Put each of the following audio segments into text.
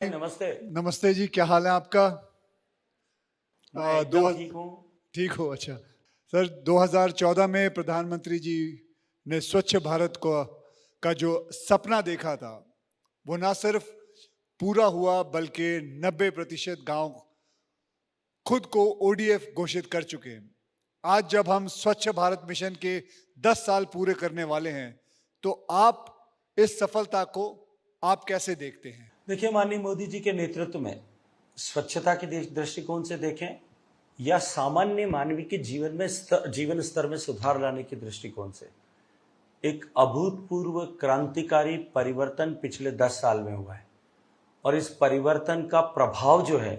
नमस्ते। नमस्ते जी, क्या हाल है आपका? मैं एकदम ठीक हूँ। ठीक हो, अच्छा। सर, 2014 में प्रधानमंत्री जी ने स्वच्छ भारत को का जो सपना देखा था, वो ना सिर्फ पूरा हुआ बल्कि 90% गांव खुद को ओडीएफ घोषित कर चुके हैं। आज जब हम स्वच्छ भारत मिशन के 10 साल पूरे करने वाले हैं, तो आप इस सफलता को आप कैसे देखते हैं? देखिए, माननीय मोदी जी के नेतृत्व में स्वच्छता के दृष्टिकोण से देखें या सामान्य मानवीय के जीवन स्तर में सुधार लाने के दृष्टिकोण से, एक अभूतपूर्व क्रांतिकारी परिवर्तन पिछले 10 साल में हुआ है। और इस परिवर्तन का प्रभाव जो है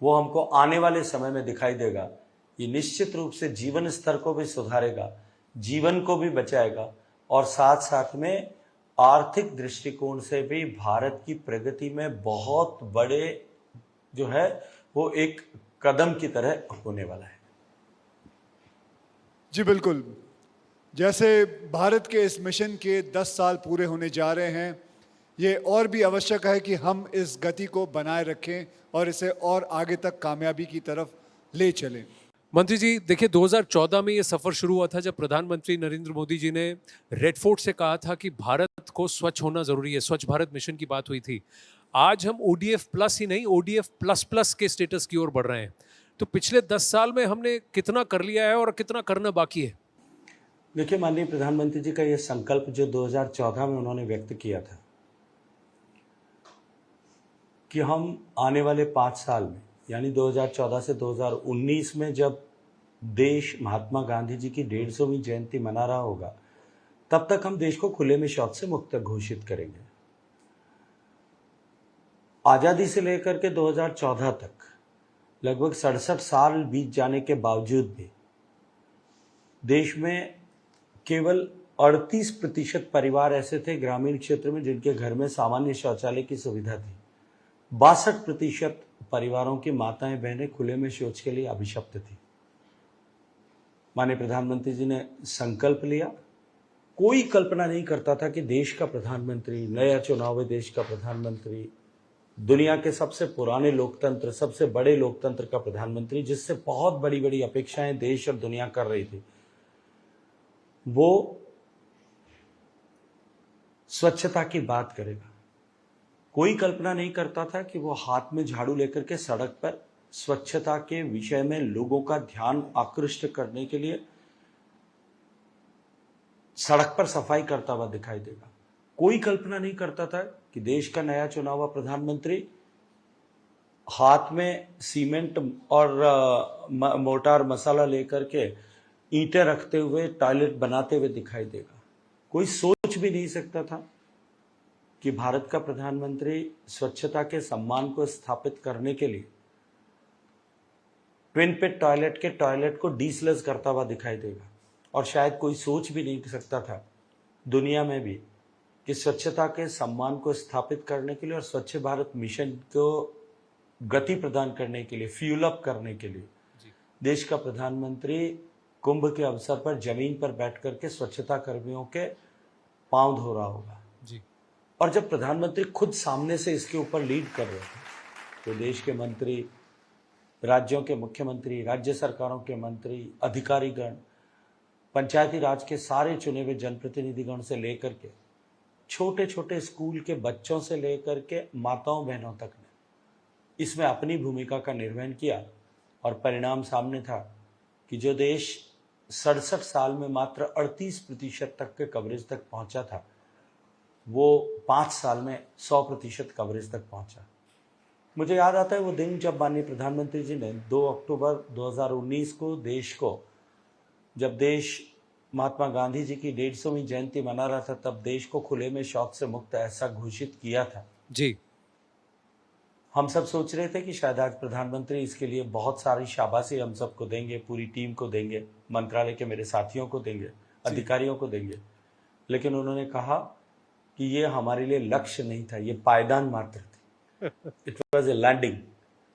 वो हमको आने वाले समय में दिखाई देगा। ये निश्चित रूप से जीवन स्तर को भी सुधारेगा, जीवन को भी बचाएगा और साथ साथ में आर्थिक दृष्टिकोण से भी भारत की प्रगति में बहुत बड़े जो है वो एक कदम की तरह होने वाला है। जी बिल्कुल। जैसे भारत के इस मिशन के 10 साल पूरे होने जा रहे हैं, ये और भी आवश्यक है कि हम इस गति को बनाए रखें और इसे और आगे तक कामयाबी की तरफ ले चलें। मंत्री जी, देखिए 2014 में ये सफर शुरू हुआ था जब प्रधानमंत्री नरेंद्र मोदी जी ने रेड फोर्ट से कहा था कि भारत को स्वच्छ होना जरूरी है, स्वच्छ भारत मिशन की बात हुई थी। आज हम ओडीएफ प्लस ही नहीं, ओडीएफ प्लस प्लस के स्टेटस की ओर बढ़ रहे हैं। तो पिछले 10 साल में हमने कितना कर लिया है और कितना करना बाकी है? देखिए, माननीय प्रधानमंत्री जी का ये संकल्प जो 2014 में उन्होंने व्यक्त किया था कि हम आने वाले 5 साल में यानी 2014 से 2019 में जब देश महात्मा गांधी जी की 150वीं जयंती मना रहा होगा, तब तक हम देश को खुले में शौच से मुक्त घोषित करेंगे। आजादी से लेकर के 2014 तक लगभग 67 साल बीत जाने के बावजूद भी देश में केवल 38% परिवार ऐसे थे ग्रामीण क्षेत्र में जिनके घर में सामान्य शौचालय की सुविधा थी। 62% परिवारों की माताएं बहनें खुले में शौच के लिए अभिशप्त थी। माननीय प्रधानमंत्री जी ने संकल्प लिया। कोई कल्पना नहीं करता था कि देश का प्रधानमंत्री, नया चुनाव हुए देश का प्रधानमंत्री, दुनिया के सबसे पुराने लोकतंत्र, सबसे बड़े लोकतंत्र का प्रधानमंत्री, जिससे बहुत बड़ी बड़ी अपेक्षाएं देश और दुनिया कर रही थी, वो स्वच्छता की बात करेगा। कोई कल्पना नहीं करता था कि वो हाथ में झाड़ू लेकर के सड़क पर स्वच्छता के विषय में लोगों का ध्यान आकृष्ट करने के लिए सड़क पर सफाई करता हुआ दिखाई देगा। कोई कल्पना नहीं करता था कि देश का नया चुना हुआ प्रधानमंत्री हाथ में सीमेंट और मोटार मसाला लेकर के ईंटें रखते हुए टॉयलेट बनाते हुए दिखाई देगा। कोई सोच भी नहीं सकता था कि भारत का प्रधानमंत्री स्वच्छता के सम्मान को स्थापित करने के लिए ट्विन पिट टॉयलेट के टॉयलेट को डीसलस करता हुआ दिखाई देगा। और शायद कोई सोच भी नहीं सकता था दुनिया में भी कि स्वच्छता के सम्मान को स्थापित करने के लिए और स्वच्छ भारत मिशन को गति प्रदान करने के लिए, फ्यूल अप करने के लिए देश का प्रधानमंत्री कुंभ के अवसर पर जमीन पर बैठ करके स्वच्छता कर्मियों के पांव धो रहा होगा जी। और जब प्रधानमंत्री खुद सामने से इसके ऊपर लीड कर रहे थे, तो देश के मंत्री, राज्यों के मुख्यमंत्री, राज्य सरकारों के मंत्री, अधिकारीगण, पंचायती राज के सारे चुने हुए जनप्रतिनिधिगण से लेकर के छोटे छोटे स्कूल के बच्चों से लेकर के माताओं बहनों तक ने इसमें अपनी भूमिका का निर्वहन किया। और परिणाम सामने था कि जो देश 67 साल में मात्र 38% तक के कवरेज तक पहुंचा था, वो 5 साल में 100% कवरेज तक पहुंचा। मुझे याद आता है वो दिन जब माननीय प्रधानमंत्री जी ने 2 अक्टूबर 2019 को देश को, जब देश महात्मा गांधी जी की 150वीं जयंती मना रहा था, तब देश को खुले में शौच से मुक्त ऐसा घोषित किया था। जी। हम सब सोच रहे थे कि शायद आज प्रधानमंत्री इसके लिए बहुत सारी शाबाशी हम सबको देंगे, पूरी टीम को देंगे, मंत्रालय के मेरे साथियों को देंगे, अधिकारियों को देंगे। लेकिन उन्होंने कहा कि ये हमारे लिए लक्ष्य नहीं था, ये पायदान मात्र थी। It was a landing.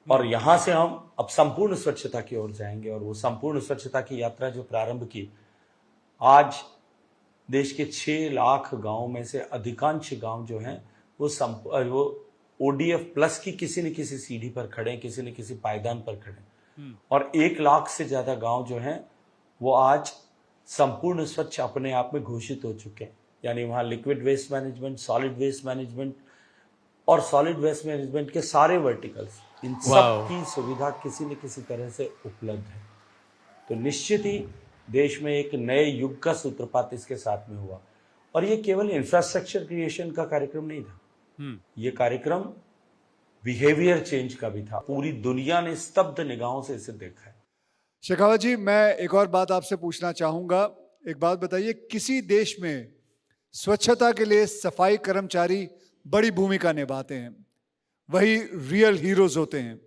और यहां से हम अब संपूर्ण स्वच्छता की ओर जाएंगे। और वो संपूर्ण स्वच्छता की यात्रा जो प्रारंभ की, आज देश के 6 लाख गांव में से अधिकांश गांव जो हैं वो ODF प्लस की किसी न किसी सीढ़ी पर खड़े हैं, किसी न किसी पायदान पर खड़े हैं। और 1 लाख से ज्यादा गांव जो हैं वो आज संपूर्ण स्वच्छ अपने आप में घोषित हो चुके हैं। यानी वहां liquid waste management, solid waste management और सॉलिड वेस्ट मैनेजमेंट के सारे वर्टिकल्स, इन सब की सुविधा किसी न किसी तरह से उपलब्ध है। तो निश्चित ही देश में एक नए युग का सूत्रपात इसके साथ में हुआ। और ये केवल इंफ्रास्ट्रक्चर क्रिएशन का कार्यक्रम नहीं था, ये कार्यक्रम बिहेवियर चेंज का भी था। पूरी दुनिया ने स्तब्ध निगाहों से इसे देखा है। शेखावत जी, मैं एक और बात आपसे पूछना चाहूँगा। एक बात बताइए, किसी देश में स्वच्छता के लिए सफाई कर्मचारी बड़ी भूमिका निभाते हैं, वही रियल हीरोज होते हैं।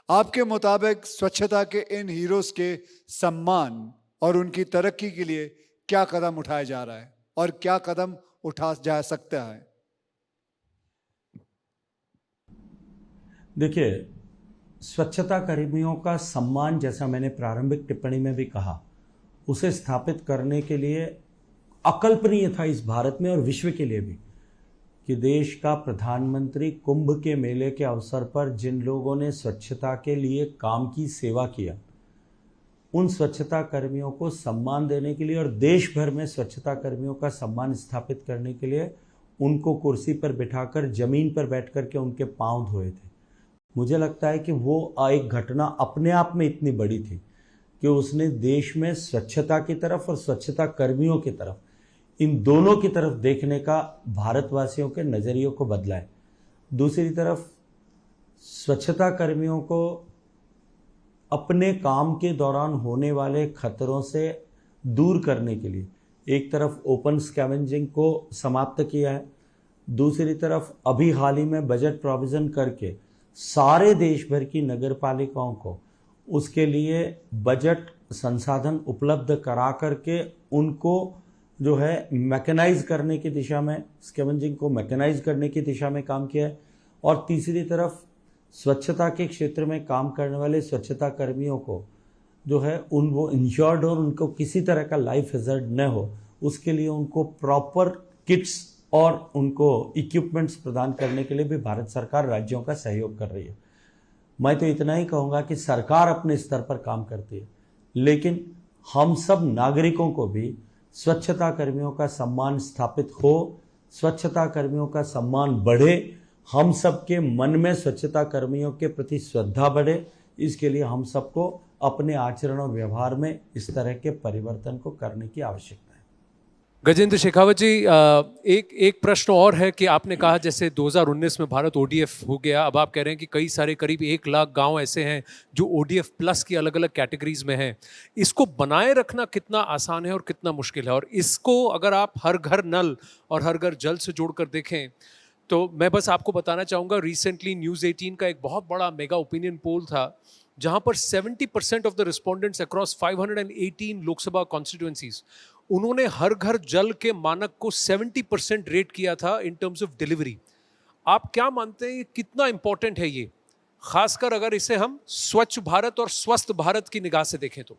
आपके मुताबिक स्वच्छता के इन हीरोज के सम्मान और उनकी तरक्की के लिए क्या कदम उठाया जा रहा है और क्या कदम उठा जा सकता है? देखिए, स्वच्छता कर्मियों का सम्मान, जैसा मैंने प्रारंभिक टिप्पणी में भी कहा, उसे स्थापित करने के लिए अकल्पनीय था इस भारत में और विश्व के लिए भी कि देश का प्रधानमंत्री कुंभ के मेले के अवसर पर जिन लोगों ने स्वच्छता के लिए काम की, सेवा किया, उन स्वच्छता कर्मियों को सम्मान देने के लिए और देश भर में स्वच्छता कर्मियों का सम्मान स्थापित करने के लिए उनको कुर्सी पर बिठाकर जमीन पर बैठ कर के उनके पांव धोए थे। मुझे लगता है कि वो एक घटना अपने आप में इतनी बड़ी थी कि उसने देश में स्वच्छता की तरफ और स्वच्छता कर्मियों की तरफ, इन दोनों की तरफ देखने का भारतवासियों के नज़रियों को बदला है। दूसरी तरफ स्वच्छता कर्मियों को अपने काम के दौरान होने वाले खतरों से दूर करने के लिए एक तरफ ओपन स्कैवेंजिंग को समाप्त किया है, दूसरी तरफ अभी हाल ही में बजट प्रोविज़न करके सारे देश भर की नगर पालिकाओं को उसके लिए बजट संसाधन उपलब्ध करा करके उनको जो है मैकेनाइज करने की दिशा में, स्कैवेंजिंग को मैकेनाइज करने की दिशा में काम किया है। और तीसरी तरफ स्वच्छता के क्षेत्र में काम करने वाले स्वच्छता कर्मियों को जो है वो इंश्योर्ड हो और उनको किसी तरह का लाइफ हैजर्ड न हो, उसके लिए उनको प्रॉपर किट्स और उनको इक्विपमेंट्स प्रदान करने के लिए भी भारत सरकार राज्यों का सहयोग कर रही है। मैं तो इतना ही कहूँगा कि सरकार अपने स्तर पर काम करती है, लेकिन हम सब नागरिकों को भी स्वच्छता कर्मियों का सम्मान स्थापित हो, स्वच्छता कर्मियों का सम्मान बढ़े, हम सबके मन में स्वच्छता कर्मियों के प्रति श्रद्धा बढ़े, इसके लिए हम सबको अपने आचरण और व्यवहार में इस तरह के परिवर्तन को करने की आवश्यकता है। गजेंद्र शेखावत जी, एक प्रश्न और है कि आपने कहा जैसे 2019 में भारत ODF हो गया, अब आप कह रहे हैं कि कई सारे करीब 1 लाख गांव ऐसे हैं जो ODF प्लस की अलग अलग कैटेगरीज में हैं। इसको बनाए रखना कितना आसान है और कितना मुश्किल है? और इसको अगर आप हर घर नल और हर घर जल से जोड़कर देखें तो मैं बस आपको बताना चाहूँगा, रिसेंटली न्यूज़ 18 का एक बहुत बड़ा मेगा ओपिनियन पोल था जहाँ पर 70% of the respondents across 518 Lok Sabha constituencies, उन्होंने हर घर जल के मानक को 70% रेट किया था इन टर्म्स ऑफ डिलीवरी। आप क्या मानते हैं कितना इंपॉर्टेंट है ये, खासकर अगर इसे हम स्वच्छ भारत और स्वस्थ भारत की निगाह से देखें तो?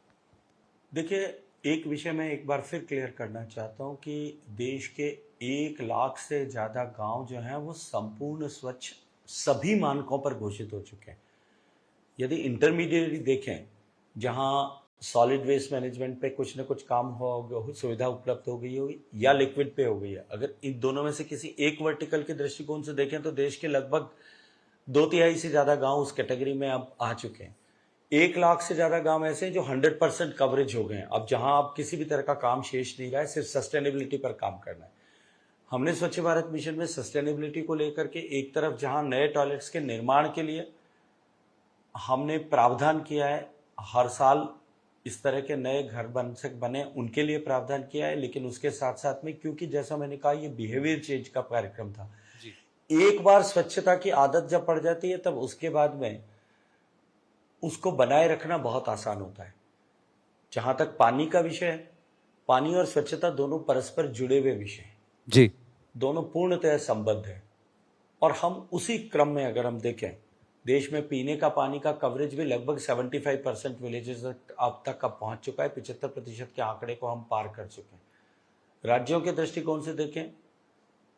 देखिए, एक विषय मैं एक बार फिर क्लियर करना चाहता हूँ कि देश के 1 लाख से ज़्यादा गांव जो हैं वो संपूर्ण स्वच्छ सभी मानकों पर घोषित हो चुके हैं। यदि इंटरमीडिएट देखें, जहां सॉलिड वेस्ट मैनेजमेंट पे कुछ न कुछ काम हो, सुविधा उपलब्ध हो गई होगी या लिक्विड पे हो गई है, अगर इन दोनों में से किसी एक वर्टिकल के दृष्टिकोण से देखें तो देश के लगभग 2/3 से ज़्यादा गांव उस कैटेगरी में अब आ चुके हैं। 1 लाख से ज़्यादा गांव ऐसे हैं जो 100% कवरेज हो गए हैं। अब जहां अब किसी भी तरह का काम शेष नहीं रहा है, सिर्फ सस्टेनेबिलिटी पर काम करना है। हमने स्वच्छ भारत मिशन में सस्टेनेबिलिटी को लेकर के एक तरफ जहां नए टॉयलेट्स के निर्माण के लिए हमने प्रावधान किया है, हर साल इस तरह के नए घर बने उनके लिए प्रावधान किया है, लेकिन उसके साथ साथ में क्योंकि जैसा मैंने कहा ये बिहेवियर चेंज का कार्यक्रम था, एक बार स्वच्छता की आदत जब पड़ जाती है तब उसके बाद में उसको बनाए रखना बहुत आसान होता है। जहां तक पानी का विषय है, पानी और स्वच्छता दोनों परस्पर जुड़े हुए विषय हैं जी, दोनों पूर्णतः संबद्ध है। और हम उसी क्रम में अगर हम देखें, देश में पीने का पानी का कवरेज भी लगभग 75% विलेजेस अब तक का पहुंच चुका है। 75% के आंकड़े को हम पार कर चुके हैं। राज्यों के दृष्टिकोण से देखें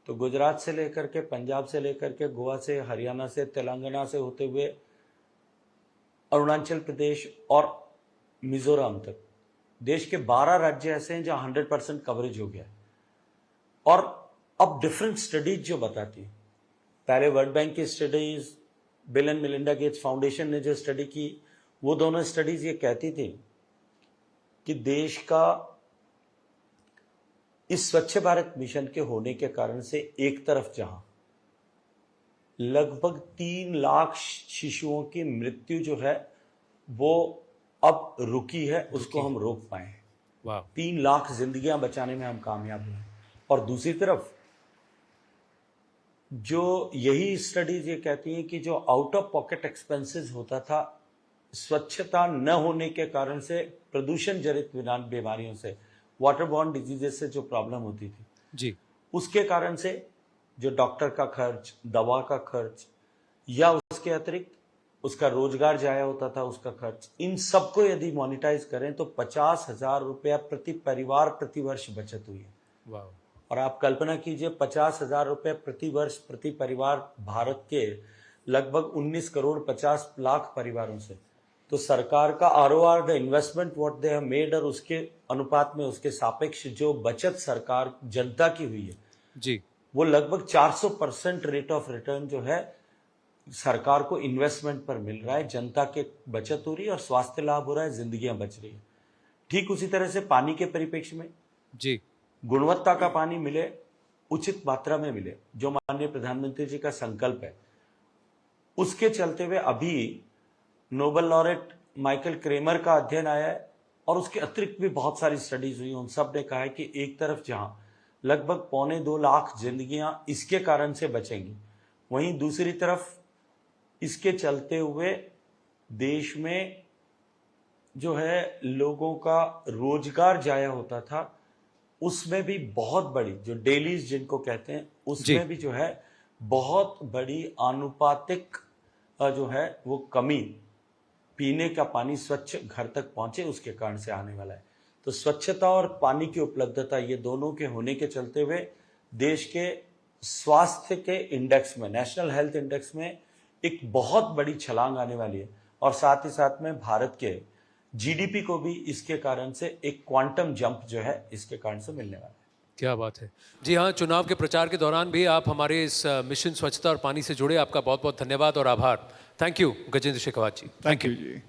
तो गुजरात से लेकर के, पंजाब से लेकर के, गोवा से, हरियाणा से, तेलंगाना से होते हुए अरुणाचल प्रदेश और मिजोरम तक देश के 12 राज्य ऐसे हैं जहां 100% कवरेज हो गया है। और अब डिफरेंट स्टडीज जो बताती है, पहले वर्ल्ड बैंक की studies, bill and Melinda Gates foundation ने जो स्टडी की, वो दोनों स्टडीज ये कहती थी कि देश का इस स्वच्छ भारत मिशन के होने के कारण से एक तरफ जहां लगभग 3 लाख शिशुओं की मृत्यु जो है वो अब रुकी है, उसको हम रोक पाए हैं। वाह, 3 लाख जिंदगियां बचाने में हम कामयाब हुए। और दूसरी तरफ जो यही स्टडीज ये कहती हैं कि जो आउट ऑफ पॉकेट एक्सपेंसेस होता था स्वच्छता न होने के कारण से, प्रदूषण जनित बीमारियों से, वाटरबॉर्न डिजीजेस से जो प्रॉब्लम होती थी जी, उसके कारण से जो डॉक्टर का खर्च, दवा का खर्च या उसके अतिरिक्त उसका रोजगार जाया होता था उसका खर्च, इन सबको यदि मॉनिटाइज करें तो 50,000 रुपया प्रति परिवार प्रति वर्ष बचत हुई है। वाह, और आप कल्पना कीजिए 50,000 रुपये प्रति वर्ष प्रति परिवार भारत के लगभग 19 करोड़ 50 लाख परिवारों से, तो सरकार का ROR, the investment what they have made, और उसके अनुपात में उसके सापेक्ष जो बचत सरकार जनता की हुई है जी, वो लगभग 400% रेट ऑफ रिटर्न जो है सरकार को इन्वेस्टमेंट पर मिल रहा है। जनता के बचत हो रही है और स्वास्थ्य लाभ हो रहा है, जिंदगियां बच रही है। ठीक उसी तरह से पानी के परिप्रेक्ष्य में जी, गुणवत्ता का पानी मिले, उचित मात्रा में मिले, जो माननीय प्रधानमंत्री जी का संकल्प है, उसके चलते हुए अभी नोबेल लॉरेट माइकल क्रेमर का अध्ययन आया है और उसके अतिरिक्त भी बहुत सारी स्टडीज हुई। उन सब ने कहा है कि एक तरफ जहां लगभग 1.25 लाख जिंदगियां इसके कारण से बचेंगी, वहीं दूसरी तरफ इसके चलते हुए देश में जो है लोगों का रोजगार जाया होता था, उसमें भी बहुत बड़ी, जो डेलीज जिनको कहते हैं, उसमें भी जो है बहुत बड़ी आनुपातिक जो है वो कमी, पीने का पानी स्वच्छ घर तक पहुंचे उसके कारण से आने वाला है। तो स्वच्छता और पानी की उपलब्धता, ये दोनों के होने के चलते हुए देश के स्वास्थ्य के इंडेक्स में, नेशनल हेल्थ इंडेक्स में एक बहुत बड़ी छलांग आने वाली है। और साथ ही साथ में भारत के जीडीपी को भी इसके कारण से एक क्वांटम जंप जो है इसके कारण से मिलने वाला है। क्या बात है। जी हाँ, चुनाव के प्रचार के दौरान भी आप हमारे इस मिशन स्वच्छता और पानी से जुड़े, आपका बहुत बहुत धन्यवाद और आभार। Thank you Gajendra Shekhawat ji. Thank you ji.